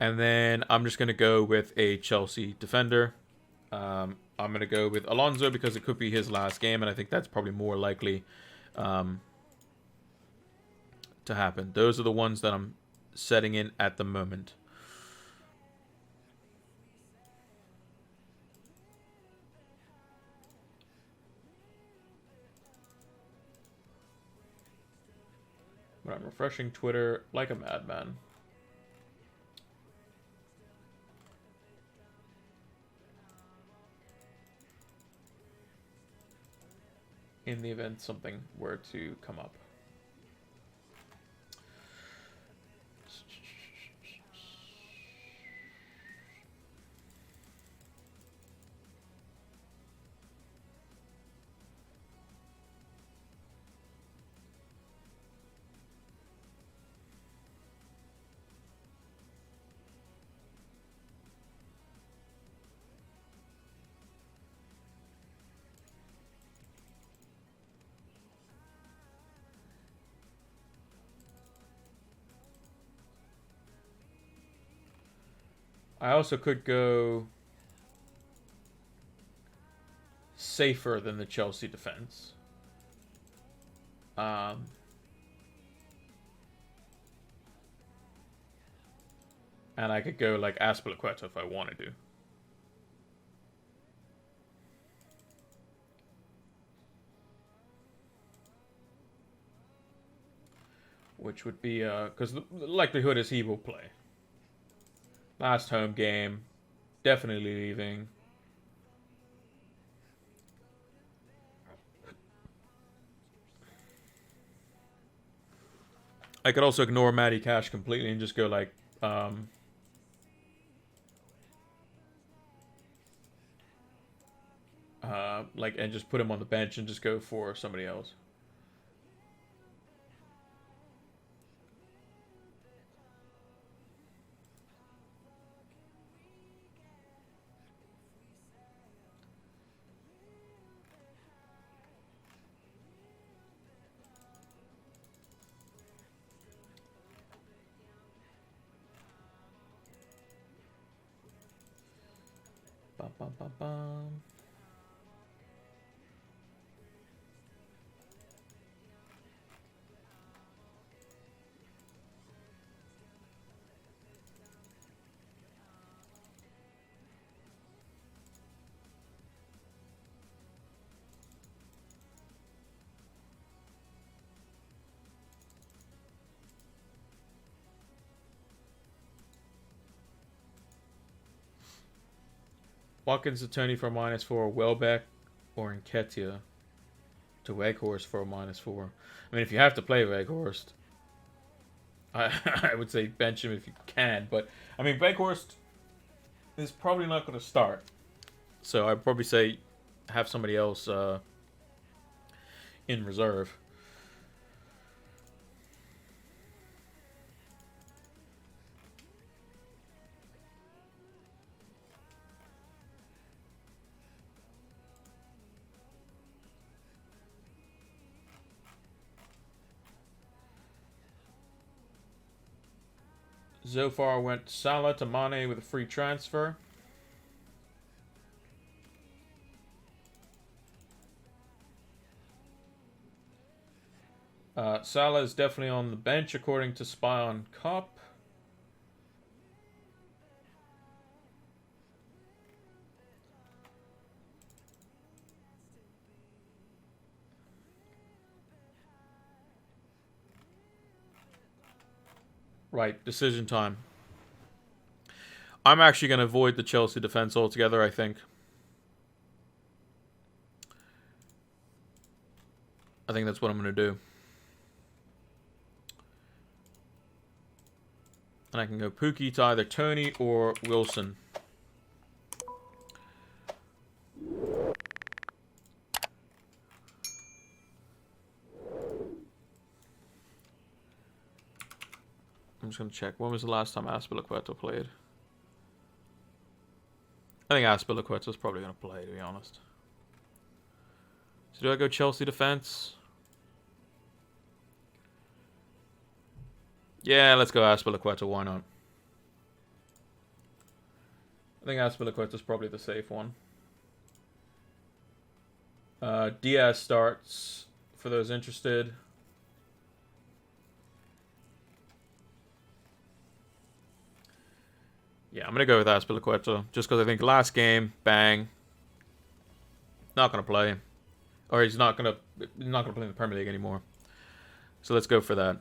And then I'm just going to go with a Chelsea defender. I'm going to go with Alonso because it could be his last game, and I think that's probably more likely to happen. Those are the ones that I'm setting in at the moment. But I'm refreshing Twitter like a madman. In the event something were to come up. I also could go safer than the Chelsea defense. And I could go like Azpilicueta if I wanted to. Which would be, because the likelihood is he will play. Last home game. Definitely leaving. I could also ignore Matty Cash completely and just go like, and just put him on the bench and just go for somebody else. Bum, bum, bum, bum. Watkins to Tony for a -4, Welbeck or Nketiah to Weghorst for a -4. I mean, if you have to play Weghorst, I would say bench him if you can. But, I mean, Weghorst is probably not going to start. So I'd probably say have somebody else in reserve. Zofar went Salah to Mane with a free transfer. Salah is definitely on the bench according to Spy on Cop. Right, decision time. I'm actually going to avoid the Chelsea defense altogether, I think. I think that's what I'm going to do. And I can go Pookie to either Tony or Wilson. I'm just going to check. When was the last time Azpilicueta played? I think Azpilicueta's probably going to play, to be honest. So do I go Chelsea defense? Yeah, let's go Azpilicueta. Why not? I think Azpilicueta's probably the safe one. Diaz starts, for those interested. Yeah, I'm going to go with Azpilicueta, just because I think last game, bang, not going to play. Or he's not going to play in the Premier League anymore. So let's go for that.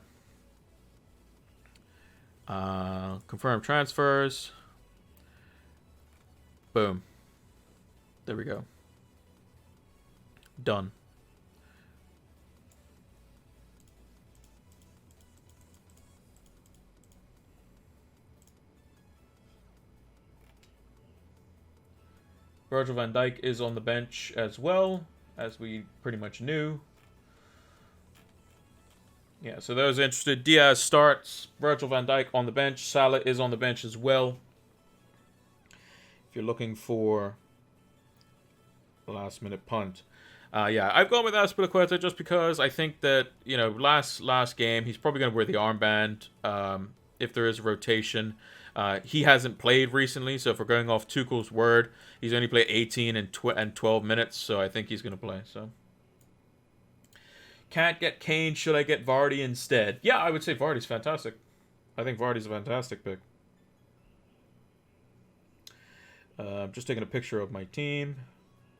Confirm transfers. Boom. There we go. Done. Virgil van Dijk is on the bench as well, as we pretty much knew. Yeah, so those interested, Diaz starts, Virgil van Dijk on the bench, Salah is on the bench as well. If you're looking for a last-minute punt. Yeah, I've gone with Azpilicueta just because I think that, you know, last game, he's probably going to wear the armband if there is a rotation. He hasn't played recently, so if we're going off Tuchel's word, he's only played 18 and 12 minutes, so I think he's going to play. So can't get Kane. Should I get Vardy instead? Yeah, I would say Vardy's fantastic. I think Vardy's a fantastic pick. I'm just taking a picture of my team,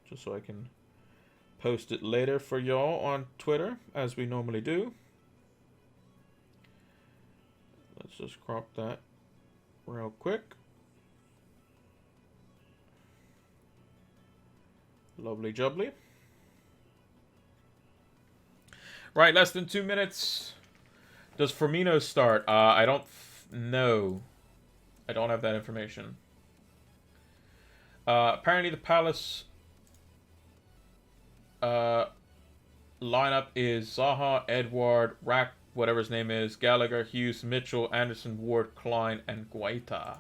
just so I can post it later for y'all on Twitter, as we normally do. Let's just crop that real quick. Lovely jubbly. Right, less than 2 minutes. Does Firmino start? I don't know. I don't have that information. Apparently the Palace lineup is Zaha, Edward, Rack, whatever his name is, Gallagher, Hughes, Mitchell, Anderson, Ward, Klein, and Guaita.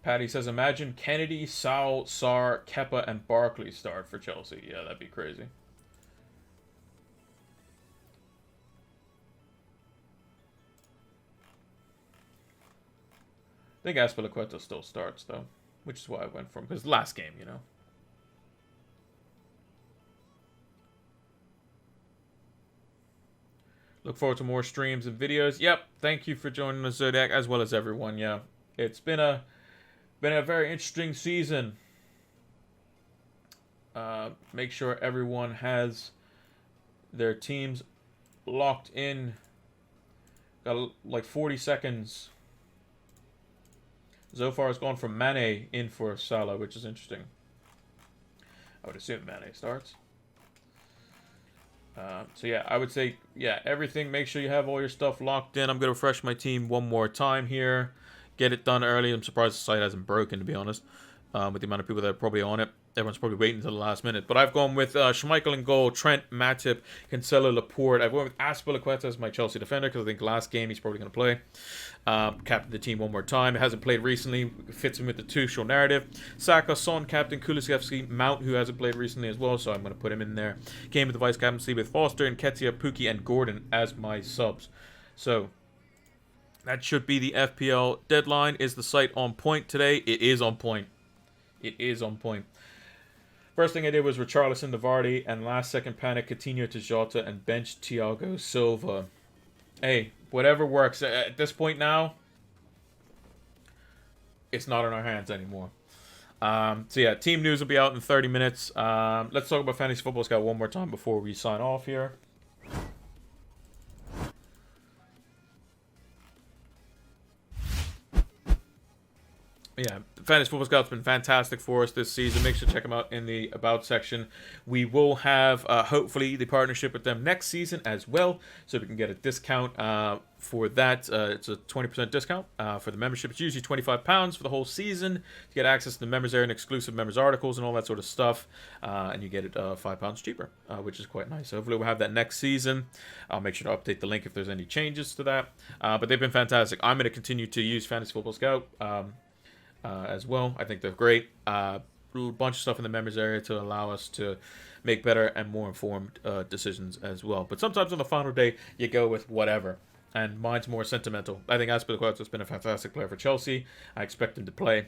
Patty says, imagine Kennedy, Sowell, Sarr, Kepa, and Barkley start for Chelsea. Yeah, that'd be crazy. I think Azpilicueta still starts, though, which is why I went for him, because last game, you know. Look forward to more streams and videos. Yep, thank you for joining us, Zodiac, as well as everyone. Yeah, it's been a very interesting season. Make sure everyone has their teams locked in. Got like 40 seconds. Zofar has gone from Mane in for Salah, which is interesting. I would assume Mane starts. So yeah, I would say, yeah, everything. Make sure you have all your stuff locked in. I'm going to refresh my team one more time here. Get it done early. I'm surprised the site hasn't broken, to be honest, with the amount of people that are probably on it. everyone's probably waiting until the last minute. But I've gone with Schmeichel in goal, Trent, Matip, Cancelo, Laporte. I've gone with Azpilicueta as my Chelsea defender because I think last game he's probably going to play. Captain the team one more time. It hasn't played recently. Fits him with the Tuchel narrative. Saka, Son, captain, Kulusevski, Mount, who hasn't played recently as well, so I'm going to put him in there. Came with the vice captaincy with Foster, and Nketiah, Pukki, and Gordon as my subs. So that should be the FPL deadline. Is the site on point today? It is on point. It is on point. First thing I did was Richarlison to Vardy, and last second panic, Coutinho to Jota, and bench Thiago Silva. Hey, whatever works. At this point now, it's not in our hands anymore. So yeah, team news will be out in 30 minutes. Let's talk about Fantasy Football Scout one more time before we sign off here. Yeah, Fantasy Football Scout's been fantastic for us this season. Make sure to check them out in the About section. We will have, hopefully, the partnership with them next season as well, so we can get a discount for that. It's a 20% discount for the membership. It's usually £25 for the whole season to get access to the members area and exclusive members articles and all that sort of stuff, and you get it £5 cheaper, which is quite nice. So hopefully we'll have that next season. I'll make sure to update the link if there's any changes to that, but they've been fantastic. I'm going to continue to use Fantasy Football Scout as well. I think they're great. A bunch of stuff in the members area to allow us to make better and more informed decisions as well. But sometimes on the final day, you go with whatever. And mine's more sentimental. I think Azpilicueta has been a fantastic player for Chelsea. I expect him to play.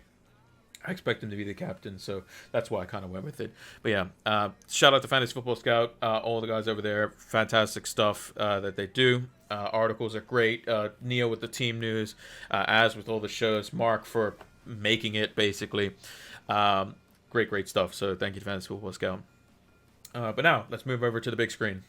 I expect him to be the captain, so that's why I kind of went with it. But yeah, shout out to Fantasy Football Scout, all the guys over there. Fantastic stuff that they do. Articles are great. Neo with the team news, Az with all the shows, Mark for making it, basically. Great stuff. So thank you to Fantasy Football Scout. But now, let's move over to the big screen.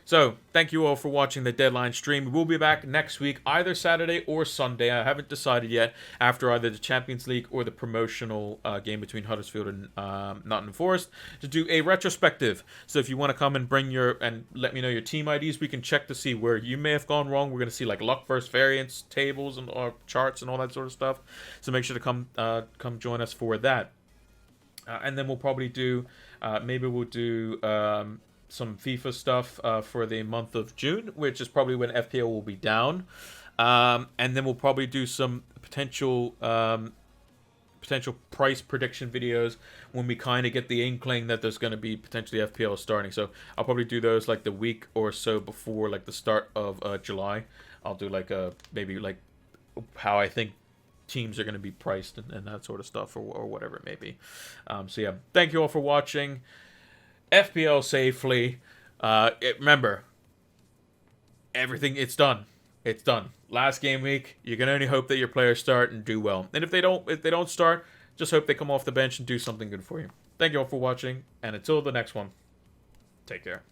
So, thank you all for watching the deadline stream. We'll be back next week, either Saturday or Sunday. I haven't decided yet, after either the Champions League or the promotional game between Huddersfield and Nottingham Forest, to do a retrospective. So if you want to come and bring and let me know your team IDs, we can check to see where you may have gone wrong. We're going to see like luck versus variance tables and charts and all that sort of stuff. So make sure to come join us for that. And then we'll probably do, maybe we'll do some FIFA stuff for the month of June, which is probably when FPL will be down. And then we'll probably do some potential price prediction videos when we kind of get the inkling that there's going to be potentially FPL starting. So I'll probably do those like the week or so before like the start of July. I'll do like maybe like how I think teams are going to be priced and that sort of stuff or whatever it may be. So yeah, thank you all for watching. FPL safely. Remember, everything, it's done. It's done. Last game week, you can only hope that your players start and do well. And if they don't start, just hope they come off the bench and do something good for you. Thank you all for watching, and until the next one, take care.